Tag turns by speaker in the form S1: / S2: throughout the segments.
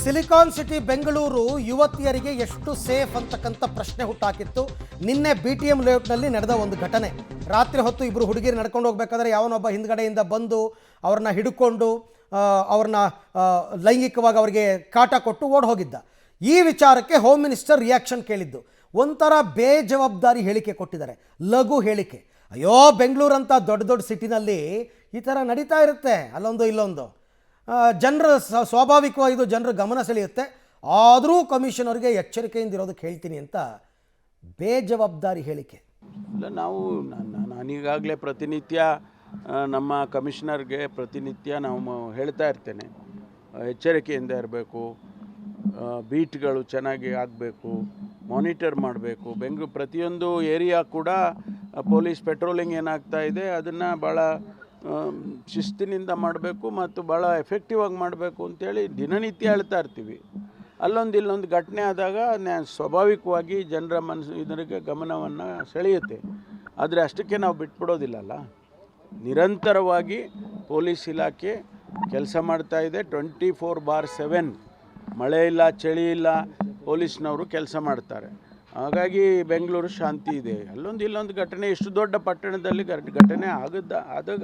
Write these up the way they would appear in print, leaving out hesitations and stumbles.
S1: Silicon city Bengaluru ಯುವತಿಯರಿಗೆ ಎಷ್ಟು safe ಅಂತಕ್ಕಂಥ ಪ್ರಶ್ನೆ ಹುಟ್ಟಾಕಿತ್ತು. ನಿನ್ನೆ BTM ಲೇಔಟ್ನಲ್ಲಿ ನಡೆದ ಒಂದು ಘಟನೆ. ರಾತ್ರಿ ಹೊತ್ತು ಇಬ್ಬರು ಹುಡುಗಿರು ನಡ್ಕೊಂಡು ಹೋಗಬೇಕಾದ್ರೆ ಯಾವನೊಬ್ಬ ಹಿಂದ್ಗಡೆಯಿಂದ ಬಂದು ಅವ್ರನ್ನ ಹಿಡ್ಕೊಂಡು ಅವ್ರನ್ನ ಲೈಂಗಿಕವಾಗಿ ಅವರಿಗೆ ಕಾಟ ಕೊಟ್ಟು ಓಡ್ ಹೋಗಿದ್ದ. ಈ ವಿಚಾರಕ್ಕೆ ಹೋಮ್ ಮಿನಿಸ್ಟರ್ ರಿಯಾಕ್ಷನ್ ಕೇಳಿದ್ದು. ಒಂಥರ ಬೇಜವಾಬ್ದಾರಿ ಹೇಳಿಕೆ ಕೊಟ್ಟಿದ್ದಾರೆ, ಲಘು ಹೇಳಿಕೆ. ಅಯ್ಯೋ, ಬೆಂಗಳೂರಂಥ ದೊಡ್ಡ ದೊಡ್ಡ ಸಿಟಿನಲ್ಲಿ ಈ ಥರ ನಡೀತಾ ಇರುತ್ತೆ, ಅಲ್ಲೊಂದು ಇಲ್ಲೊಂದು. ಜನರ ಸ್ವಾಭಾವಿಕವಾಗಿ ಇದು ಜನರ ಗಮನ ಸೆಳೆಯುತ್ತೆ. ಆದರೂ ಕಮಿಷನರ್ಗೆ ಎಚ್ಚರಿಕೆಯಿಂದ ಇರೋದಕ್ಕೆ ಹೇಳ್ತೀನಿ ಅಂತ ಬೇಜವಾಬ್ದಾರಿ ಹೇಳಿಕೆ.
S2: ಇಲ್ಲ, ನಾನೀಗಾಗಲೇ ಪ್ರತಿನಿತ್ಯ ನಮ್ಮ ಕಮಿಷನರ್ಗೆ ಪ್ರತಿನಿತ್ಯ ನಾವು ಹೇಳ್ತಾ ಇರ್ತೇನೆ, ಎಚ್ಚರಿಕೆಯಿಂದ ಇರಬೇಕು, ಬೀಟ್ಗಳು ಚೆನ್ನಾಗಿ ಆಗಬೇಕು, ಮಾನಿಟರ್ ಮಾಡಬೇಕು. ಬೆಂಗಳೂರು ಪ್ರತಿಯೊಂದು ಏರಿಯಾ ಕೂಡ ಪೊಲೀಸ್ ಪೆಟ್ರೋಲಿಂಗ್ ಏನಾಗ್ತಾ ಇದೆ ಅದನ್ನು ಭಾಳ ಶಿಸ್ತಿನಿಂದ ಮಾಡಬೇಕು ಮತ್ತು ಭಾಳ ಎಫೆಕ್ಟಿವ್ ಆಗಿ ಮಾಡಬೇಕು ಅಂತೇಳಿ ದಿನನಿತ್ಯ ಹೇಳ್ತಾ ಇರ್ತೀವಿ. ಇಲ್ಲೊಂದು ಘಟನೆ ಆದಾಗ ಸ್ವಾಭಾವಿಕವಾಗಿ ಜನರ ಇದರಿಗೆ ಗಮನವನ್ನು ಸೆಳೆಯುತ್ತೆ. ಆದರೆ ಅಷ್ಟಕ್ಕೆ ನಾವು ಬಿಟ್ಬಿಡೋದಿಲ್ಲಲ್ಲ. ನಿರಂತರವಾಗಿ ಪೊಲೀಸ್ ಇಲಾಖೆ ಕೆಲಸ ಮಾಡ್ತಾ ಇದೆ. 24/7 ಮಳೆ ಇಲ್ಲ, ಚಳಿ ಇಲ್ಲ, ಪೊಲೀಸ್ನವರು ಕೆಲಸ ಮಾಡ್ತಾರೆ. ಹಾಗಾಗಿ ಬೆಂಗಳೂರು ಶಾಂತಿ ಇದೆ. ಇಲ್ಲೊಂದು ಘಟನೆ, ಇಷ್ಟು ದೊಡ್ಡ ಪಟ್ಟಣದಲ್ಲಿ ಘಟನೆ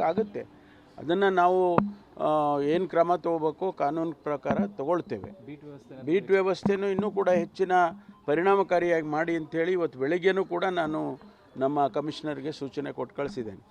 S2: ಆಗುತ್ತೆ. ಅದನ್ನು ನಾವು ಏನು ಕ್ರಮ ತಗೋಬೇಕು ಕಾನೂನು ಪ್ರಕಾರ ತಗೊಳ್ತೇವೆ. ಬೀಟ್ ವ್ಯವಸ್ಥೆನೂ ಇನ್ನೂ ಕೂಡ ಹೆಚ್ಚಿನ ಪರಿಣಾಮಕಾರಿಯಾಗಿ ಮಾಡಿ ಅಂಥೇಳಿ ಇವತ್ತು ಬೆಳಗ್ಗೆನೂ ಕೂಡ ನಾನು ನಮ್ಮ ಕಮಿಷನರ್ಗೆ ಸೂಚನೆ ಕೊಟ್ಟು ಕಳಿಸಿದ್ದೇನೆ.